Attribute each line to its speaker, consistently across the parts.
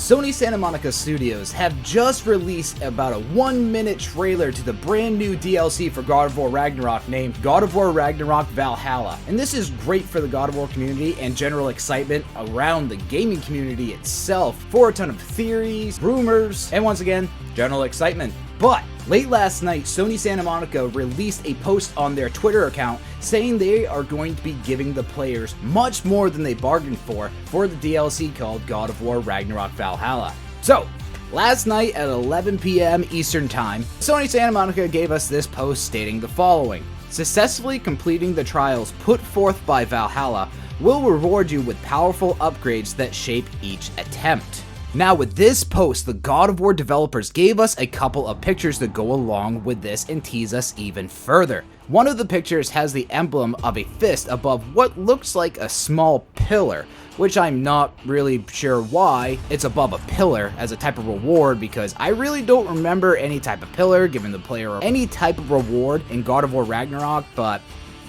Speaker 1: Sony Santa Monica Studios have just released about a 1-minute trailer to the brand new DLC for God of War Ragnarok named God of War Ragnarok Valhalla. And this is great for the God of War community and general excitement around the gaming community itself for a ton of theories, rumors, and once again, general excitement. But late last night, Sony Santa Monica released a post on their Twitter account saying they are going to be giving the players much more than they bargained for the DLC called God of War Ragnarok Valhalla. So, last night at 11 p.m. Eastern Time, Sony Santa Monica gave us this post stating the following: successfully completing the trials put forth by Valhalla will reward you with powerful upgrades that shape each attempt. Now with this post, the God of War developers gave us a couple of pictures that go along with this and tease us even further. One of the pictures has the emblem of a fist above what looks like a small pillar, which I'm not really sure why it's above a pillar as a type of reward, because I really don't remember any type of pillar giving the player any type of reward in God of War Ragnarok, but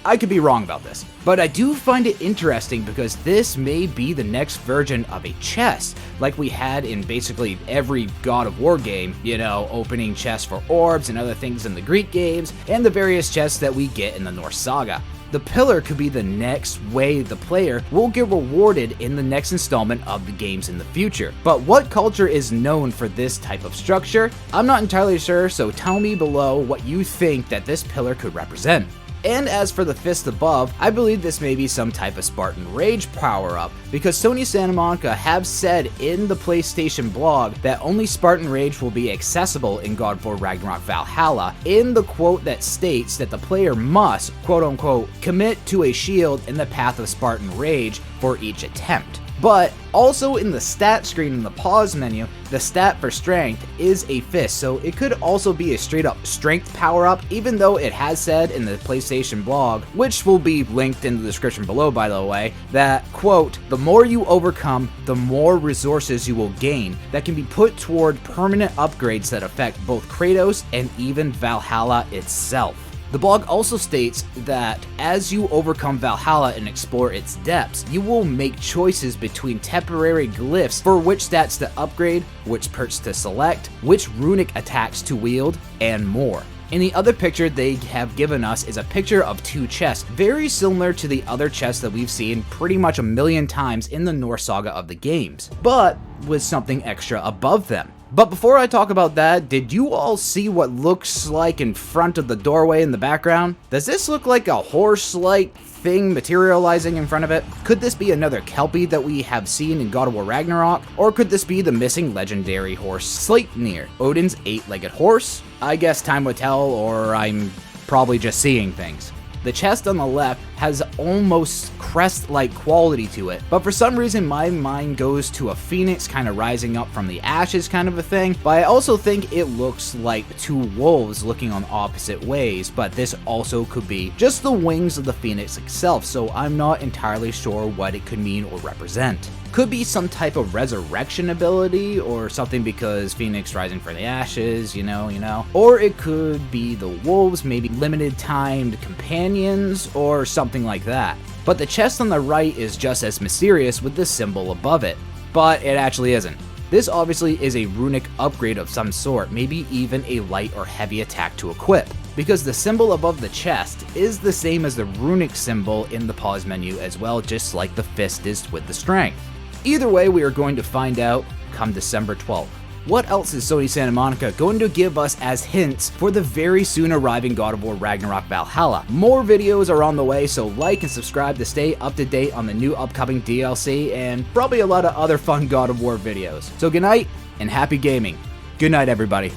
Speaker 1: I could be wrong about this. But I do find it interesting because this may be the next version of a chest, like we had in basically every God of War game, you know, opening chests for orbs and other things in the Greek games, and the various chests that we get in the Norse saga. The pillar could be the next way the player will get rewarded in the next installment of the games in the future. But what culture is known for this type of structure? I'm not entirely sure, so tell me below what you think that this pillar could represent. And as for the fist above, I believe this may be some type of Spartan Rage power-up, because Sony Santa Monica have said in the PlayStation blog that only Spartan Rage will be accessible in God of War Ragnarok Valhalla, in the quote that states that the player must, quote-unquote, commit to a shield in the path of Spartan Rage for each attempt. But also in the stat screen in the pause menu, the stat for strength is a fist, so it could also be a straight up strength power up, even though it has said in the PlayStation blog, which will be linked in the description below by the way, that quote, the more you overcome, the more resources you will gain that can be put toward permanent upgrades that affect both Kratos and even Valhalla itself. The blog also states that as you overcome Valhalla and explore its depths, you will make choices between temporary glyphs for which stats to upgrade, which perks to select, which runic attacks to wield, and more. In the other picture they have given us is a picture of two chests, very similar to the other chests that we've seen pretty much a million times in the Norse saga of the games, but with something extra above them. But before I talk about that, did you all see what looks like in front of the doorway in the background? Does this look like a horse-like thing materializing in front of it? Could this be another Kelpie that we have seen in God of War Ragnarok? Or could this be the missing legendary horse Sleipnir, Odin's 8-legged horse? I guess time will tell, or I'm probably just seeing things. The chest on the left has almost crest-like quality to it, but for some reason my mind goes to a phoenix kind of rising up from the ashes kind of a thing, but I also think it looks like two wolves looking on opposite ways, but this also could be just the wings of the phoenix itself, so I'm not entirely sure what it could mean or represent. Could be some type of resurrection ability or something because Phoenix rising from the ashes, you know. Or it could be the wolves, maybe limited timed companions or something like that. But the chest on the right is just as mysterious with the symbol above it, but it actually isn't. This obviously is a runic upgrade of some sort, maybe even a light or heavy attack to equip, because the symbol above the chest is the same as the runic symbol in the pause menu as well, just like the fist is with the strength. Either way, we are going to find out come December 12th. What else is Sony Santa Monica going to give us as hints for the very soon arriving God of War Ragnarok Valhalla? More videos are on the way, so like and subscribe to stay up to date on the new upcoming DLC and probably a lot of other fun God of War videos. So good night and happy gaming. Good night, everybody.